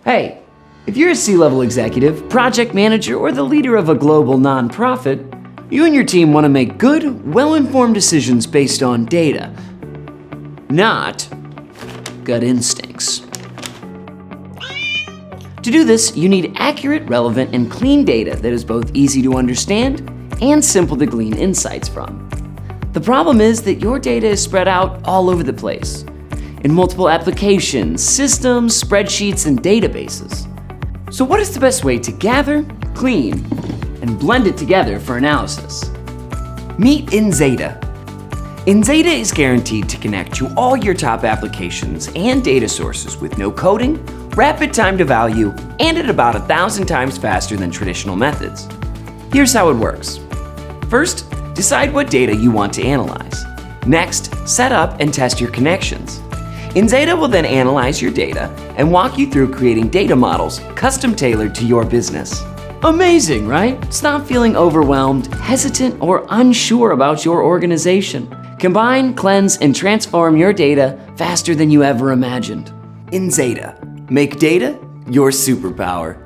Hey, if you're a C-level executive, project manager, or the leader of a global nonprofit, you and your team want to make good, well-informed decisions based on data, not gut instincts. To do this, you need accurate, relevant, and clean data that is both easy to understand and simple to glean insights from. The problem is that your data is spread out all over the place, in multiple applications, systems, spreadsheets, and databases. So what is the best way to gather, clean, and blend it together for analysis? Meet Inzata. Inzata is guaranteed to connect to all your top applications and data sources with no coding, rapid time to value, and at about 1,000 times faster than traditional methods. Here's how it works. First, decide what data you want to analyze. Next, set up and test your connections. Inzata will then analyze your data and walk you through creating data models custom tailored to your business. Amazing, right? Stop feeling overwhelmed, hesitant, or unsure about your organization. Combine, cleanse, and transform your data faster than you ever imagined. Inzata. Make data your superpower.